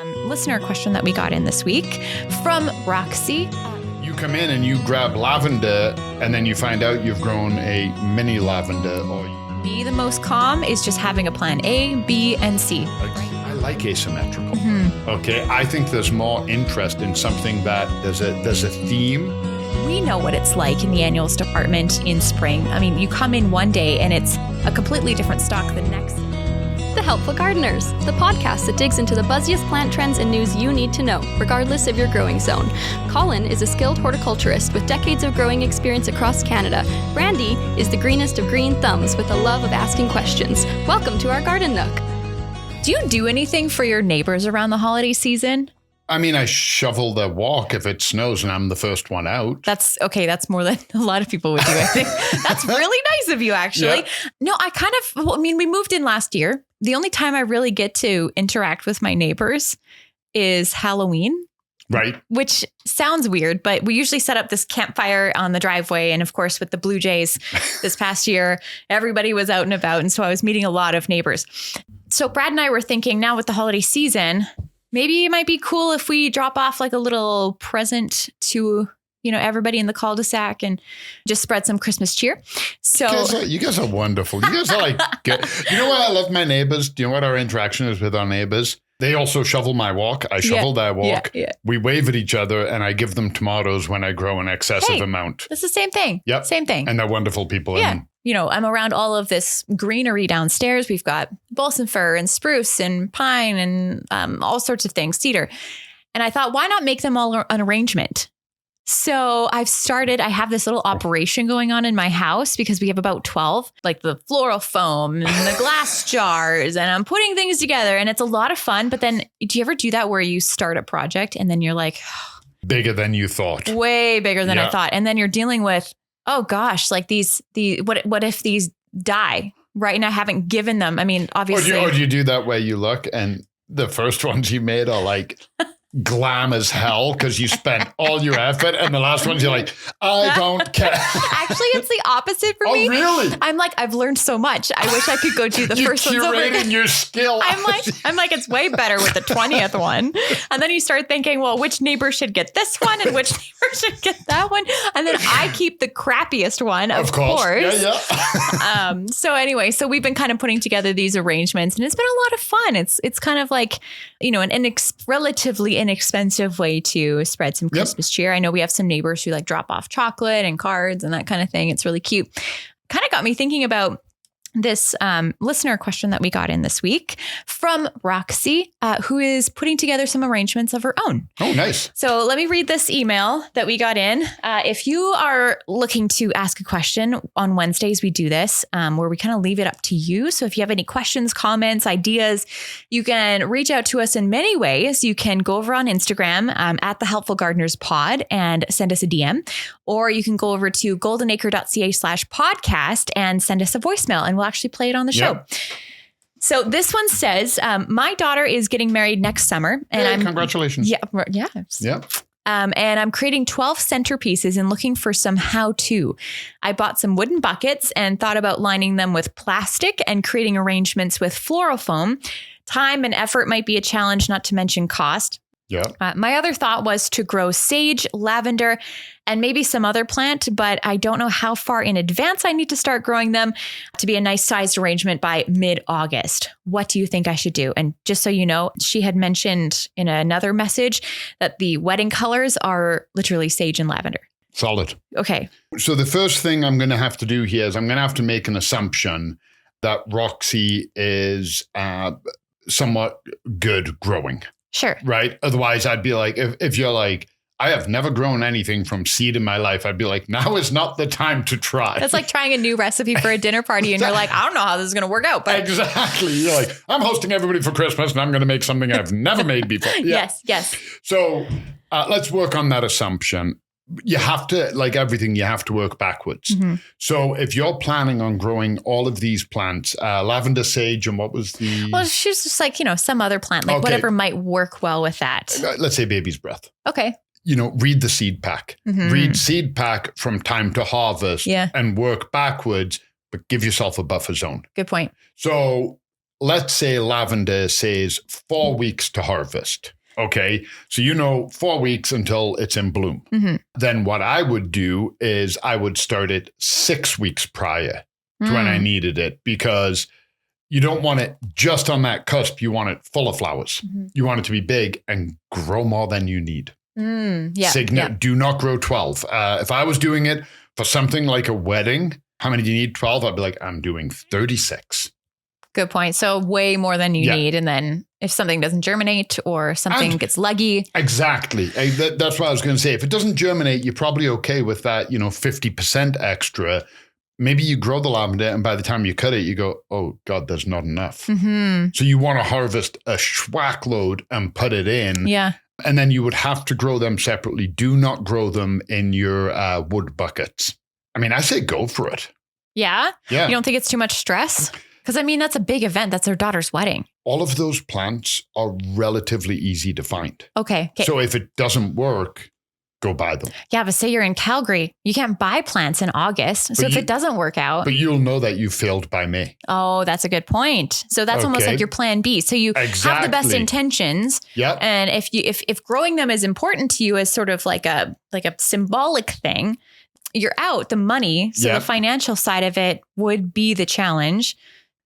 Listener question that we got in this week from Roxy. You come in and you grab lavender and then you find out you've grown a mini lavender. Or Be the most calm is just having a plan A, B, and C. I like asymmetrical. Okay, I think there's more interest in something that there's a theme. We know what it's like in the annuals department in spring. I mean, you come in one day and it's a completely different stock the next. The Helpful Gardeners, the podcast that digs into the buzziest plant trends and news you need to know, regardless of your growing zone. Colin is a skilled horticulturist with decades of growing experience across Canada. Brandi is the greenest of green thumbs with a love of asking questions. Welcome to our Garden Nook. Do you do anything for your neighbors around the holiday season? I mean, I shovel their walk if it snows and I'm the first one out. That's okay. That's more than a lot of people would do, I think. That's really nice of you, actually. Yeah. No, we moved in last year. The only time I really get to interact with my neighbors is Halloween. Right. Which sounds weird, but we usually set up this campfire on the driveway. And of course, with the Blue Jays this past year, everybody was out and about. And so I was meeting a lot of neighbors. So Brad and I were thinking now with the holiday season, maybe it might be cool if we drop off like a little present to, everybody in the cul-de-sac and just spread some Christmas cheer. So you guys are wonderful. You guys are like, you know what? I love my neighbors. Do you know what our interaction is with our neighbors? They also shovel my walk. I shovel their walk. Yeah. We wave at each other and I give them tomatoes when I grow an excessive amount. It's the same thing. Yep. Same thing. And they're wonderful people. Yeah. I'm around all of this greenery downstairs. We've got balsam fir and spruce and pine and all sorts of things, cedar. And I thought, why not make them all an arrangement? So I have this little operation going on in my house because we have about 12, like the floral foam and the glass jars, and I'm putting things together and it's a lot of fun. But then do you ever do that where you start a project and then you're like, bigger than you thought, way bigger than I thought. And then you're dealing with, oh gosh, like what if these die? Right. And I haven't given them. I mean, obviously. Or do you do that where you look and the first ones you made are like glam as hell because you spent all your effort, and the last ones you're like, I don't care. Actually, it's the opposite for me. Oh, really? I'm like, I've learned so much. I wish I could go do the first ones over again. You're curating your skill. I'm like, it's way better with the 20th one. And then you start thinking, well, which neighbor should get this one and which neighbor should get that one? And then I keep the crappiest one, of course. Yeah. So anyway, we've been kind of putting together these arrangements, and it's been a lot of fun. It's kind of like, an relatively inexpensive way to spread some Christmas cheer. I know we have some neighbors who like drop off chocolate and cards and that kind of thing. It's really cute. Kind of got me thinking about this listener question that we got in this week from Roxy, who is putting together some arrangements of her own. Oh, nice. So let me read this email that we got in. If you are looking to ask a question, on Wednesdays we do this where we kind of leave it up to you. So if you have any questions, comments, ideas, you can reach out to us in many ways. You can go over on Instagram at the Helpful Gardeners Pod and send us a DM, or you can go over to goldenacre.ca/podcast and send us a voicemail, and we'll actually play it on the show. Yep. So this one says, my daughter is getting married next summer. And congratulations. Yeah. And I'm creating 12 centerpieces and looking for some how-to. I bought some wooden buckets and thought about lining them with plastic and creating arrangements with floral foam. Time and effort might be a challenge, not to mention cost. Yeah. My other thought was to grow sage, lavender, and maybe some other plant, but I don't know how far in advance I need to start growing them to be a nice sized arrangement by mid-August. What do you think I should do? And just so you know, she had mentioned in another message that the wedding colors are literally sage and lavender. Solid. Okay. So the first thing I'm going to have to do here is I'm going to have to make an assumption that Roxy is somewhat good growing. Sure. Right. Otherwise, I'd be like, if you're like, I have never grown anything from seed in my life, I'd be like, now is not the time to try. That's like trying a new recipe for a dinner party and you're like, I don't know how this is going to work out. But exactly. You're like, I'm hosting everybody for Christmas and I'm going to make something I've never made before. Yeah. Yes. So let's work on that assumption. You have to, like everything, you have to work backwards. Mm-hmm. So if you're planning on growing all of these plants, lavender, sage, and what was the... Well, she's just like, some other plant, like whatever might work well with that. Let's say baby's breath. Okay. Read the seed pack. Mm-hmm. Read seed pack from time to harvest and work backwards, but give yourself a buffer zone. Good point. So let's say lavender says 4 weeks to harvest. Okay. So 4 weeks until it's in bloom. Mm-hmm. Then what I would do is I would start it 6 weeks prior to when I needed it, because you don't want it just on that cusp. You want it full of flowers. Mm-hmm. You want it to be big and grow more than you need. Do not grow 12. If I was doing it for something like a wedding, how many do you need? 12? I'd be like, I'm doing 36. Good point. So way more than you need. And then if something doesn't germinate or something gets leggy. Exactly. That's what I was going to say. If it doesn't germinate, you're probably okay with that, 50% extra. Maybe you grow the lavender and by the time you cut it, you go, oh God, there's not enough. Mm-hmm. So you want to harvest a schwack load and put it in. Yeah. And then you would have to grow them separately. Do not grow them in your wood buckets. I mean, I say go for it. Yeah? Yeah. You don't think it's too much stress? Because I mean, that's a big event. That's their daughter's wedding. All of those plants are relatively easy to find. Okay. So if it doesn't work, go buy them. Yeah, but say you're in Calgary, you can't buy plants in August. So if it doesn't work out. But you'll know that you failed by May. Oh, that's a good point. So that's almost like your plan B. So you have the best intentions. Yeah. And if growing them is important to you as sort of like a symbolic thing, you're out the money. So the financial side of it would be the challenge.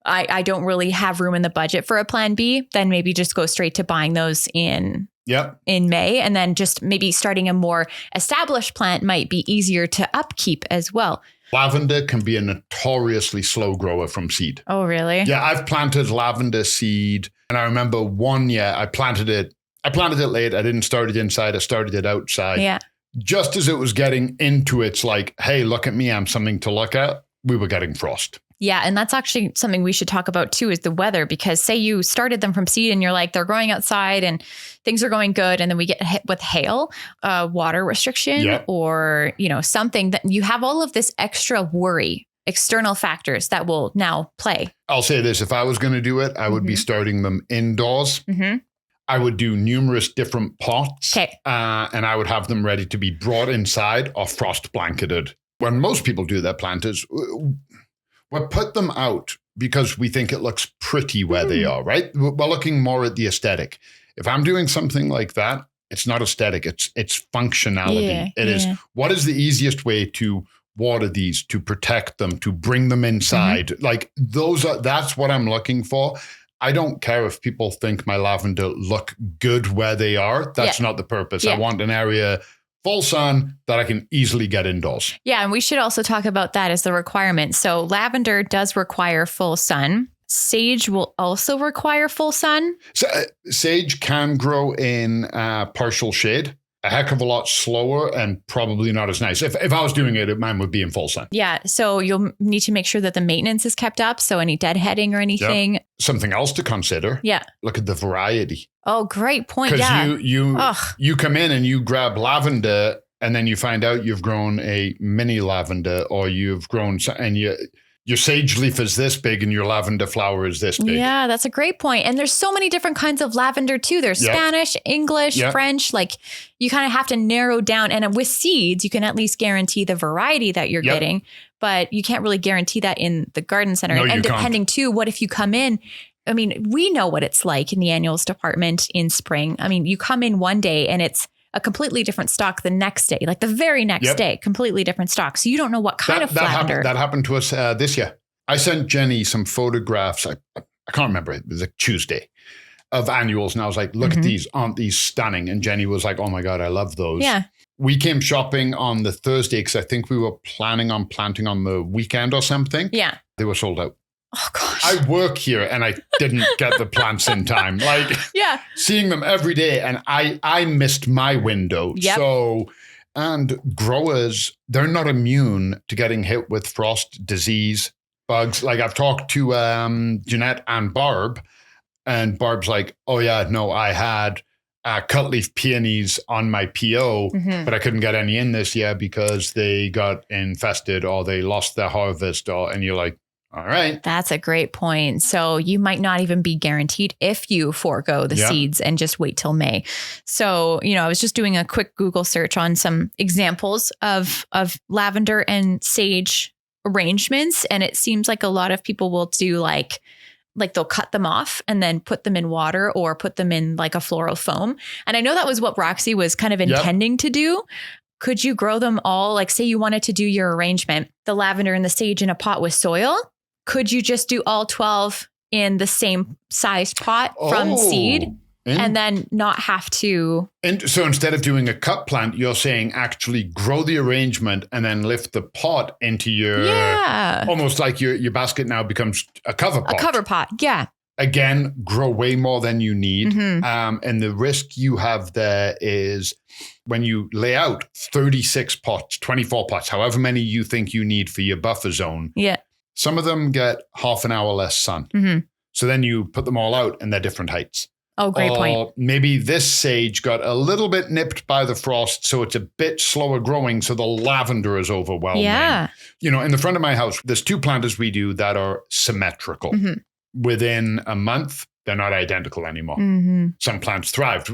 I don't really have room in the budget for a plan B. Then maybe just go straight to buying those in May, and then just maybe starting a more established plant might be easier to upkeep as well. Lavender can be a notoriously slow grower from seed. Oh, really? Yeah, I've planted lavender seed, and I remember one year I planted it late. I didn't start it inside. I started it outside. Yeah. Just as it was getting into its like, hey, look at me, I'm something to look at, we were getting frost. Yeah. And that's actually something we should talk about too, is the weather, because say you started them from seed and you're like, they're growing outside and things are going good. And then we get hit with hail, water restriction, or, something that you have all of this extra worry, external factors that will now play. I'll say this, if I was going to do it, I would be starting them indoors. Mm-hmm. I would do numerous different pots, and I would have them ready to be brought inside or frost blanketed. When most people do their planters, we'll put them out because we think it looks pretty where they are, right? We're looking more at the aesthetic. If I'm doing something like that, it's not aesthetic, it's functionality. It is, what is the easiest way to water these, to protect them, to bring them inside? Like that's what I'm looking for. I don't care if people think my lavender look good where they are. That's not the purpose. I want an area full sun that I can easily get indoors. Yeah. And we should also talk about that as the requirement. So lavender does require full sun. Sage will also require full sun. So, sage can grow in partial shade. A heck of a lot slower and probably not as nice. If I was doing it, mine would be in full sun. Yeah. So you'll need to make sure that the maintenance is kept up. So any deadheading or anything. Yep. Something else to consider. Yeah. Look at the variety. Oh, great point. Because you come in and you grab lavender and then you find out you've grown a mini lavender, or you've grown and your sage leaf is this big and your lavender flower is this big. Yeah, that's a great point. And there's so many different kinds of lavender too. There's Spanish, English, French. Like you kind of have to narrow down. And with seeds, you can at least guarantee the variety that you're getting, but you can't really guarantee that in the garden center. No, and depending too, what if you come in? I mean, we know what it's like in the annuals department in spring. I mean, you come in one day and it's a completely different stock the next day, like the very next day, completely different stock. So you don't know what kind of lavender. That happened to us this year. I sent Jenny some photographs. I can't remember. It was a Tuesday of annuals. And I was like, look at these. Aren't these stunning? And Jenny was like, oh my God, I love those. Yeah. We came shopping on the Thursday because I think we were planning on planting on the weekend or something. Yeah. They were sold out. Oh gosh. I work here and I didn't get the plants in time. Like seeing them every day, and I missed my window. Yep. So, and growers, they're not immune to getting hit with frost, disease, bugs. Like I've talked to Jeanette and Barb, and Barb's like, oh yeah, no, I had cutleaf peonies on my PO, but I couldn't get any in this year because they got infested or they lost their harvest, and you're like, all right. That's a great point. So you might not even be guaranteed if you forego the seeds and just wait till May. So, I was just doing a quick Google search on some examples of lavender and sage arrangements. And it seems like a lot of people will do like like they'll cut them off and then put them in water or put them in like a floral foam. And I know that was what Roxy was kind of intending to do. Could you grow them all? Like say you wanted to do your arrangement, the lavender and the sage in a pot with soil. Could you just do all 12 in the same sized pot from seed and then not have to? And so instead of doing a cut plant, you're saying actually grow the arrangement and then lift the pot into your, almost like your basket now becomes a cover pot. A cover pot, yeah. Again, grow way more than you need. And the risk you have there is when you lay out 36 pots, 24 pots, however many you think you need for your buffer zone. Yeah. Some of them get half an hour less sun. So then you put them all out and they're different heights. Oh, great point. Maybe this sage got a little bit nipped by the frost, so it's a bit slower growing, so the lavender is overwhelming. Yeah. You know, in the front of my house, there's 2 planters we do that are symmetrical. Within a month, they're not identical anymore. Some plants thrived.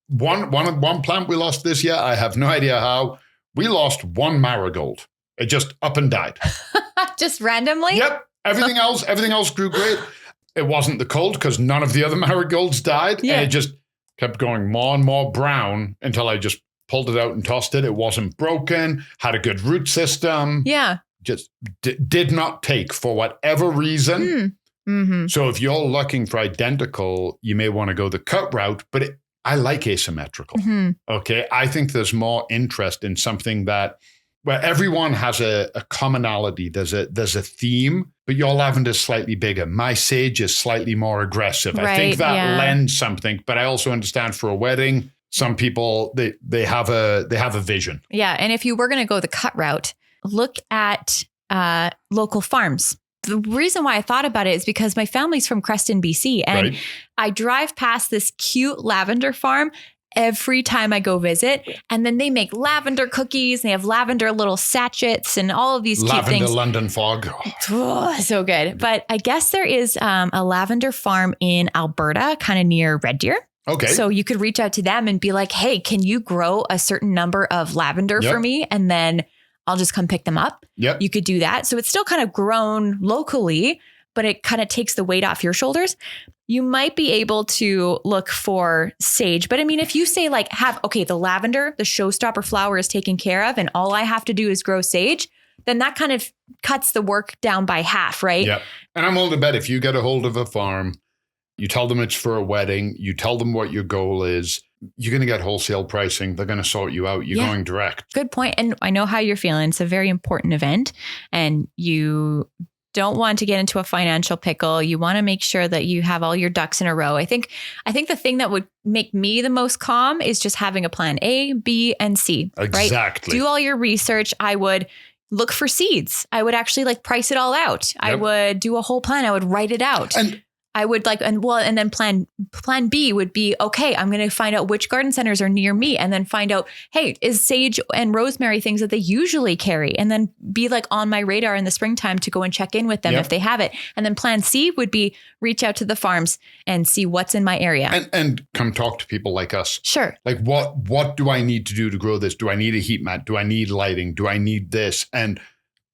One plant we lost this year, I have no idea how. We lost one marigold. It just up and died. Just randomly? Yep. Everything else grew great. It wasn't the cold because none of the other marigolds died. Yeah. And it just kept going more and more brown until I just pulled it out and tossed it. It wasn't broken, had a good root system. Yeah. Just did not take for whatever reason. So if you're looking for identical, you may want to go the cut route, but I like asymmetrical. Okay. I think there's more interest in something where everyone has a commonality. There's a theme, but your lavender is slightly bigger. My sage is slightly more aggressive. I think that lends something, but I also understand for a wedding, some people, they have a vision. Yeah. And if you were going to go the cut route, look at local farms. The reason why I thought about it is because my family's from Creston, BC, and I drive past this cute lavender farm every time I go visit. And then they make lavender cookies. They have lavender little sachets and all of these cute things. Lavender London fog. Oh, so good. But I guess there is a lavender farm in Alberta, kind of near Red Deer. Okay. So you could reach out to them and be like, hey, can you grow a certain number of lavender for me? And then I'll just come pick them up. You could do that. So it's still kind of grown locally, but it kind of takes the weight off your shoulders. You might be able to look for sage. But I mean, if you say like the lavender, the showstopper flower is taken care of and all I have to do is grow sage, then that kind of cuts the work down by half, right? Yeah. And I'm willing to bet if you get a hold of a farm, you tell them it's for a wedding, you tell them what your goal is, you're going to get wholesale pricing. They're going to sort you out. You're going direct. Good point. And I know how you're feeling. It's a very important event and you don't want to get into a financial pickle. You want to make sure that you have all your ducks in a row. I think the thing that would make me the most calm is just having a plan A, B, and C. Exactly. Right? Do all your research. I would look for seeds. I would actually price it all out. I would do a whole plan. I would write it out. And I would and then plan B would be, okay, I'm going to find out which garden centers are near me and then find out, hey, is sage and rosemary things that they usually carry? And then be on my radar in the springtime to go and check in with them if they have it. And then plan C would be reach out to the farms and see what's in my area. And come talk to people like us. Sure. What do I need to do to grow this? Do I need a heat mat? Do I need lighting? Do I need this? And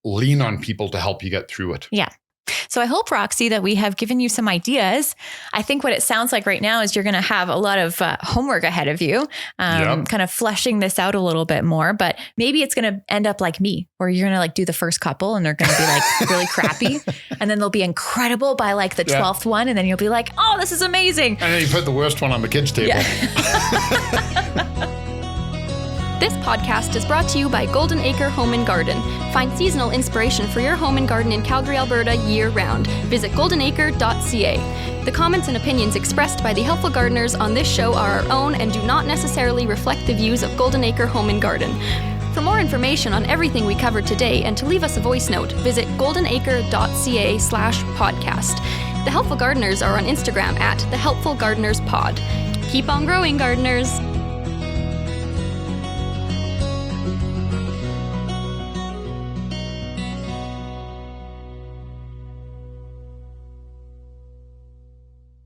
lean on people to help you get through it. Yeah. So I hope, Roxy, that we have given you some ideas. I think what it sounds like right now is you're going to have a lot of homework ahead of you, kind of fleshing this out a little bit more. But maybe it's going to end up like me, where you're going to do the first couple and they're going to be really crappy. And then they'll be incredible by the 12th one. And then you'll be like, oh, this is amazing. And then you put the worst one on the kids' table. Yeah. This podcast is brought to you by Golden Acre Home and Garden. Find seasonal inspiration for your home and garden in Calgary, Alberta year-round. Visit goldenacre.ca. The comments and opinions expressed by the helpful gardeners on this show are our own and do not necessarily reflect the views of Golden Acre Home and Garden. For more information on everything we covered today and to leave us a voice note, visit goldenacre.ca/podcast. The Helpful Gardeners are on Instagram at The Helpful Gardeners Pod. Keep on growing, gardeners!